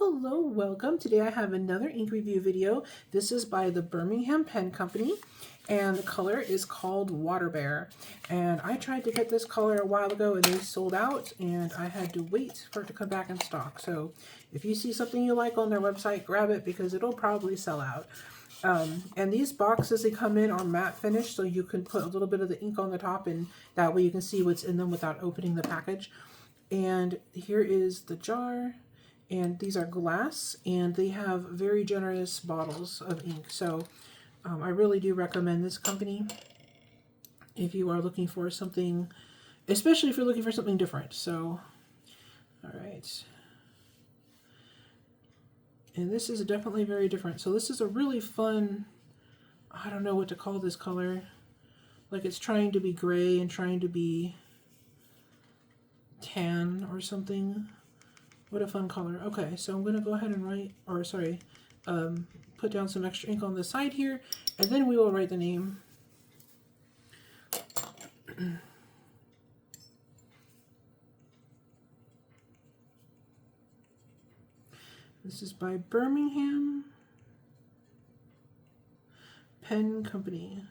Hello, welcome. Today I have another ink review video. This is by the Birmingham Pen Company, and the color is called Water Bear. And I tried to get this color a while ago and they sold out, and I had to wait for it to come back in stock. So if you see something you like on their website, grab it because it'll probably sell out. And these boxes they come in are matte finish, so you can put a little bit of the ink on the top, and that way you can see what's in them without opening the package. And here is the jar. And these are glass, and they have very generous bottles of ink. So I really do recommend this company if you are looking for something, especially if you're looking for something different. So, all right. And this is definitely very different. So this is a really fun, I don't know what to call this color. Like it's trying to be gray and trying to be tan or something. What a fun color. Okay, so I'm going to go ahead and put down some extra ink on the side here, and then we will write the name. This is by Birmingham Pen Company.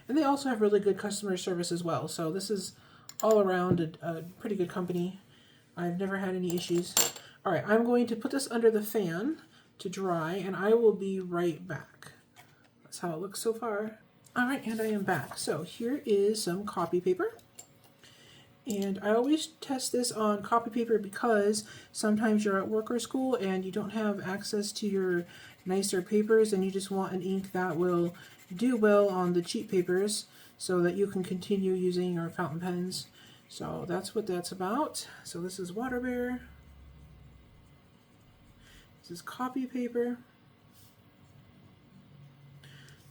And they also have really good customer service as well, so this is all around a pretty good company. I've never had any issues. All right, I'm going to put this under the fan to dry, and I will be right back. That's how it looks so far. All right, and I am back. So here is some copy paper. And I always test this on copy paper because sometimes you're at work or school and you don't have access to your nicer papers, and you just want an ink that will do well on the cheap papers, so that you can continue using your fountain pens. So that's what that's about. So this is Water Bear. This is copy paper.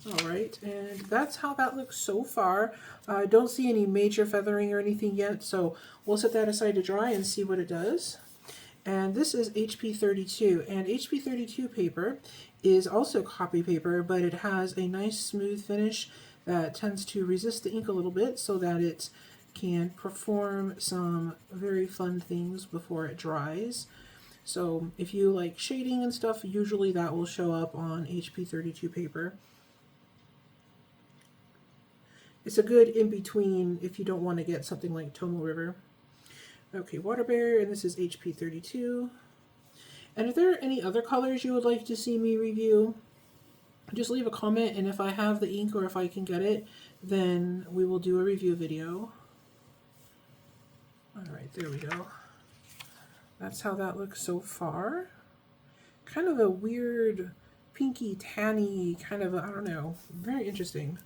All right, and that's how that looks so far. I don't see any major feathering or anything yet, so we'll set that aside to dry and see what it does. And this is HP32, and HP32 paper is also copy paper, but it has a nice smooth finish that tends to resist the ink a little bit so that it can perform some very fun things before it dries. So if you like shading and stuff, usually that will show up on HP32 paper. It's a good in-between if you don't want to get something like Tomoe River. Okay, Water Bear, and this is HP32. And if there are any other colors you would like to see me review, just leave a comment, and if I have the ink or if I can get it, then we will do a review video. All right, there we go. That's how that looks so far. Kind of a weird pinky tanny kind of, I don't know, very interesting.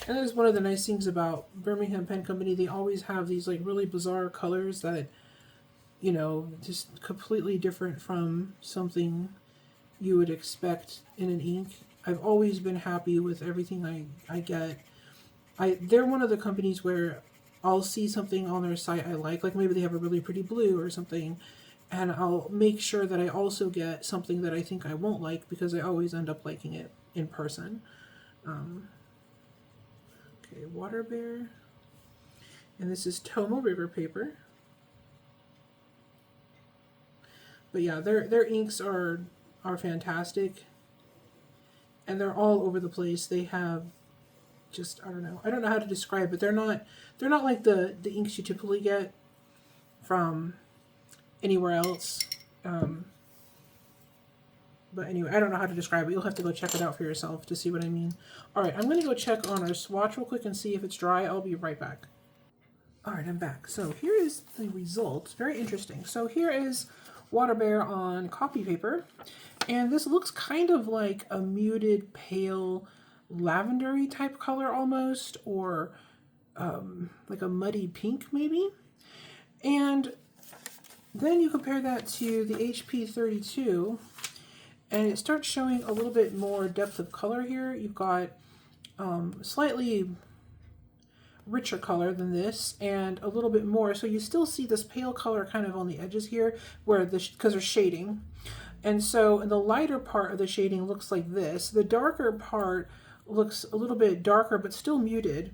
And that is one of the nice things about Birmingham Pen Company. They always have these like really bizarre colors that, you know, just completely different from something you would expect in an ink. I've always been happy with everything I get. They're one of the companies where I'll see something on their site I like maybe they have a really pretty blue or something, and I'll make sure that I also get something that I think I won't like because I always end up liking it in person. Okay, Water Bear. And this is Tomoe River paper. But yeah, their inks are fantastic, and they're all over the place. They have just, I don't know how to describe it. They're not like the inks you typically get from anywhere else. But anyway, I don't know how to describe it. You'll have to go check it out for yourself to see what I mean. All right, I'm going to go check on our swatch real quick and see if it's dry. I'll be right back. All right, I'm back. So here is the result. Very interesting. So here is Water Bear on copy paper, and this looks kind of like a muted pale lavendery type color almost, or like a muddy pink maybe. And then you compare that to the HP32, and it starts showing a little bit more depth of color here. You've got slightly richer color than this, and a little bit more. So you still see this pale color kind of on the edges here, where because there's shading. And so the lighter part of the shading looks like this. The darker part looks a little bit darker, but still muted.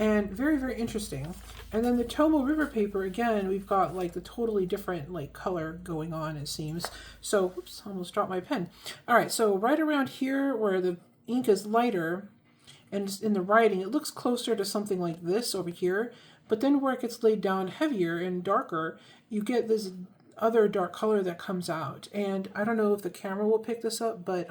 and very, very interesting. And then the Tomo River paper, again, we've got like the totally different like color going on, it seems. So, oops, almost dropped my pen. All right, so right around here where the ink is lighter and in the writing, it looks closer to something like this over here. But then where it gets laid down heavier and darker, you get this other dark color that comes out. And I don't know if the camera will pick this up, but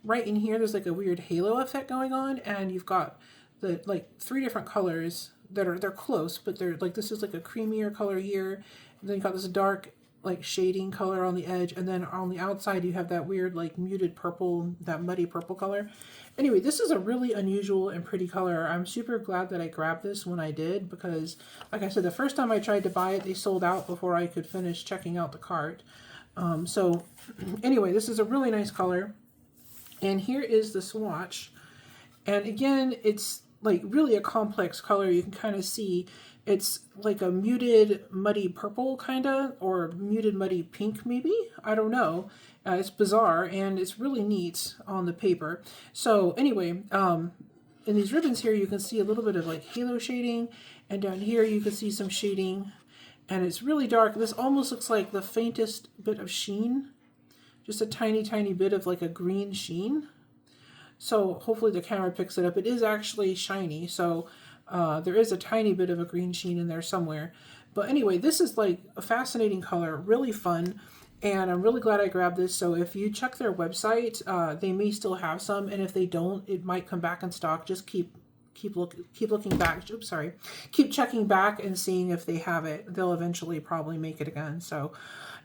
right in here, there's like a weird halo effect going on, and you've got the like 3 different colors that are, they're close, but they're like, this is like a creamier color here, and then you got this dark like shading color on the edge, and then on the outside you have that weird like muted purple, that muddy purple color. Anyway, this is a really unusual and pretty color. I'm super glad that I grabbed this when I did, because like I said, the first time I tried to buy it, they sold out before I could finish checking out the cart. So anyway, this is a really nice color. And here is the swatch. And again, it's like really a complex color. You can kind of see it's like a muted muddy purple kind of, or muted muddy pink maybe. I don't know. It's bizarre, and it's really neat on the paper. So anyway, in these ribbons here, you can see a little bit of like halo shading, and down here you can see some shading, and it's really dark. This almost looks like the faintest bit of sheen, just a tiny, tiny bit of like a green sheen. So hopefully the camera picks it up. It is actually shiny, so there is a tiny bit of a green sheen in there somewhere. But anyway, this is like a fascinating color, really fun, and I'm really glad I grabbed this. So if you check their website, they may still have some, and if they don't, it might come back in stock. Just keep looking back. Oops, sorry. Keep checking back and seeing if they have it. They'll eventually probably make it again. So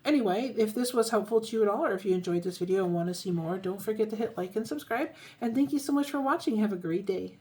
anyway, if this was helpful to you at all, or if you enjoyed this video and want to see more, don't forget to hit like and subscribe. And thank you so much for watching. Have a great day.